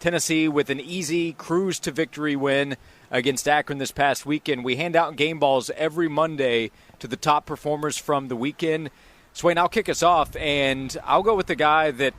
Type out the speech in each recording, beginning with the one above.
Tennessee with an easy cruise-to-victory win against Akron this past weekend. We hand out game balls every Monday to the top performers from the weekend. Swain, I'll kick us off, and I'll go with the guy that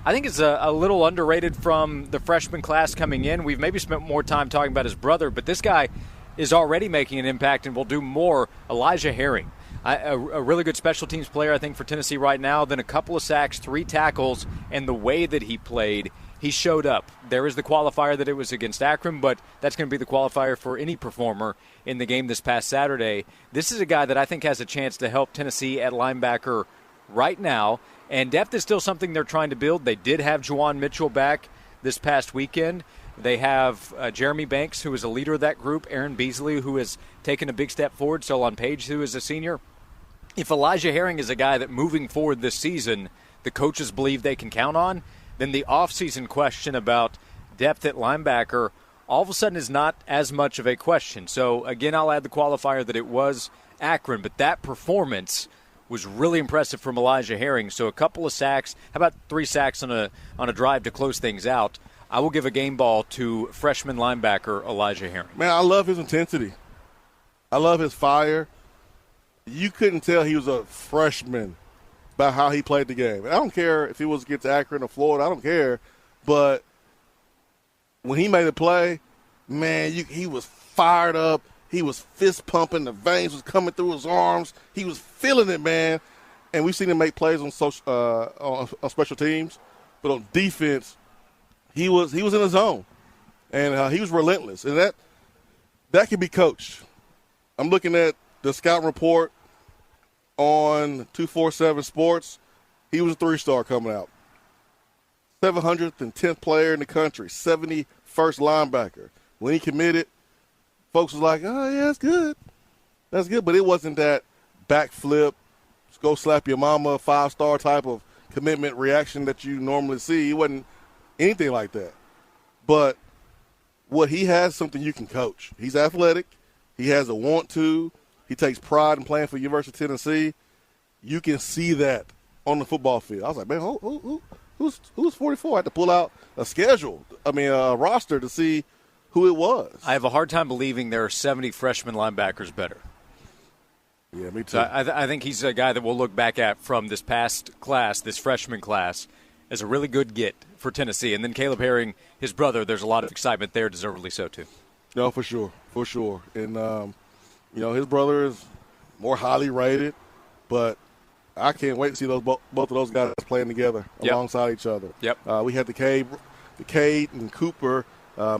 I think is a little underrated from the freshman class coming in. We've maybe spent more time talking about his brother, but this guy is already making an impact and will do more. Elijah Herring, a really good special teams player, I think, for Tennessee right now. Then a couple of sacks, 3 tackles, and the way that he played, he showed up. There is the qualifier that it was against Akron, but that's going to be the qualifier for any performer in the game this past Saturday. This is a guy that I think has a chance to help Tennessee at linebacker right now, and depth is still something they're trying to build. They did have Juwan Mitchell back this past weekend. They have Jeremy Banks, who is a leader of that group, Aaron Beasley, who has taken a big step forward, Solon Page, who is a senior. If Elijah Herring is a guy that moving forward this season the coaches believe they can count on, then the offseason question about depth at linebacker all of a sudden is not as much of a question. So, again, I'll add the qualifier that it was Akron, but that performance was really impressive from Elijah Herring. So a couple of sacks, how about 3 sacks on a drive to close things out? I will give a game ball to freshman linebacker Elijah Herring. Man, I love his intensity. I love his fire. You couldn't tell he was a freshman by how he played the game. I don't care if he was against Akron or Florida. I don't care. But when he made a play, man, he was fired up. He was fist pumping. The veins was coming through his arms. He was feeling it, man. And we've seen him make plays on special teams, but on defense, he was in the zone, and he was relentless. And that can be coached. I'm looking at the scout report on 247 Sports. He was a 3-star coming out. 710th player in the country, 71st linebacker. When he committed, folks was like, oh, yeah, that's good. That's good. But it wasn't that backflip, go slap your mama, 5-star type of commitment reaction that you normally see. It wasn't anything like that. But what he has, something you can coach. He's athletic. He has a want to. He takes pride in playing for University of Tennessee. You can see that on the football field. I was like, man, who's 44? I had to pull out a roster to see who it was. I have a hard time believing there are 70 freshman linebackers better. Yeah, me too. So I think he's a guy that we'll look back at from this past class, this freshman class, as a really good get for Tennessee. And then Caleb Herring, his brother, there's a lot of excitement there, deservedly so too. No, for sure. And, his brother is more highly rated, but I can't wait to see both of those guys playing together alongside each other. Yep. We had the Cade and Cooper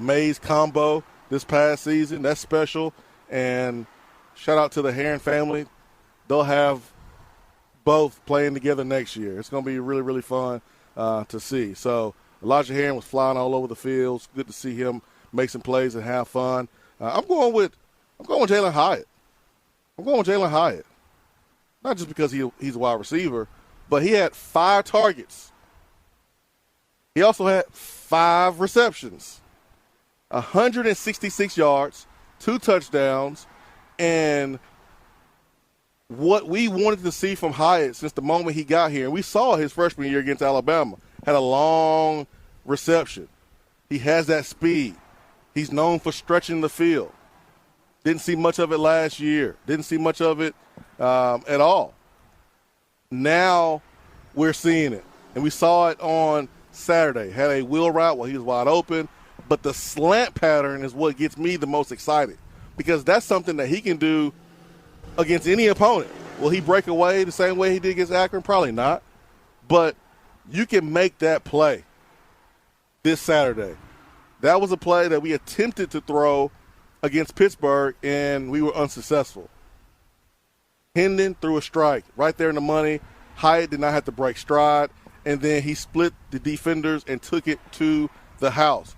Mays combo this past season. That's special. And shout out to the Herring family. They'll have both playing together next year. It's going to be really, really fun to see. So Elijah Herring was flying all over the field. It's good to see him make some plays and have fun. I'm going with Jalen Hyatt. Not just because he's a wide receiver, but he had 5 targets. He also had 5 receptions, 166 yards, 2 touchdowns, and what we wanted to see from Hyatt since the moment he got here, and we saw his freshman year against Alabama, had a long reception. He has that speed. He's known for stretching the field. Didn't see much of it last year. Didn't see much of it at all. Now we're seeing it. And we saw it on Saturday. Had a wheel route while he was wide open. But the slant pattern is what gets me the most excited because that's something that he can do against any opponent. Will he break away the same way he did against Akron? Probably not. But you can make that play this Saturday. That was a play that we attempted to throw against Pittsburgh, and we were unsuccessful. Hendon threw a strike right there in the money. Hyatt did not have to break stride, and then he split the defenders and took it to the house.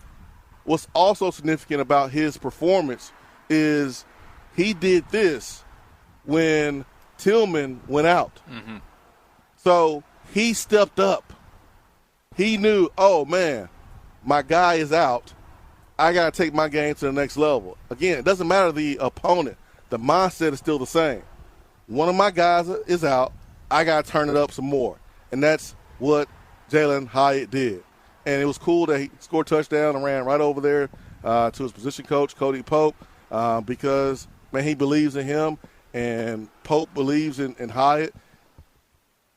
What's also significant about his performance is he did this when Tillman went out. Mm-hmm. So he stepped up. He knew, oh, man, my guy is out. I got to take my game to the next level. Again, it doesn't matter the opponent. The mindset is still the same. One of my guys is out. I got to turn it up some more. And that's what Jalen Hyatt did. And it was cool that he scored a touchdown and ran right over there to his position coach, Cody Pope, because, man, he believes in him, and Pope believes in Hyatt,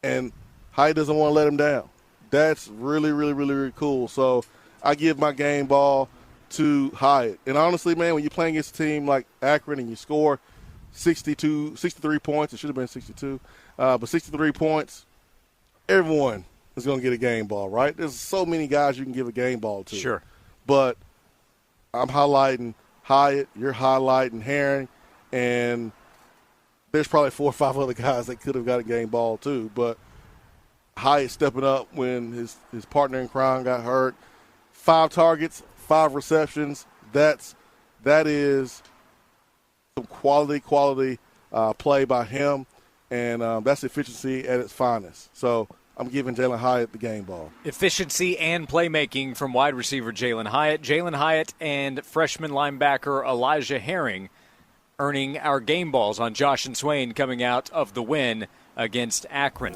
and Hyatt doesn't want to let him down. That's really, really, really, really cool. So I give my game ball to Hyatt. And honestly, man, when you're playing against a team like Akron and you score 63 points, it should have been 62, but 63 points, everyone is going to get a game ball, right? There's so many guys you can give a game ball to. Sure. But I'm highlighting Hyatt, you're highlighting Herring, and there's probably 4 or 5 other guys that could have got a game ball too. But Hyatt stepping up when his partner in crime got hurt. 5 targets, 5 receptions. That is some quality play by him, and that's efficiency at its finest. So I'm giving Jalen Hyatt the game ball. Efficiency and playmaking from wide receiver Jalen Hyatt. Jalen Hyatt and freshman linebacker Elijah Herring earning our game balls on Josh and Swain coming out of the win against Akron.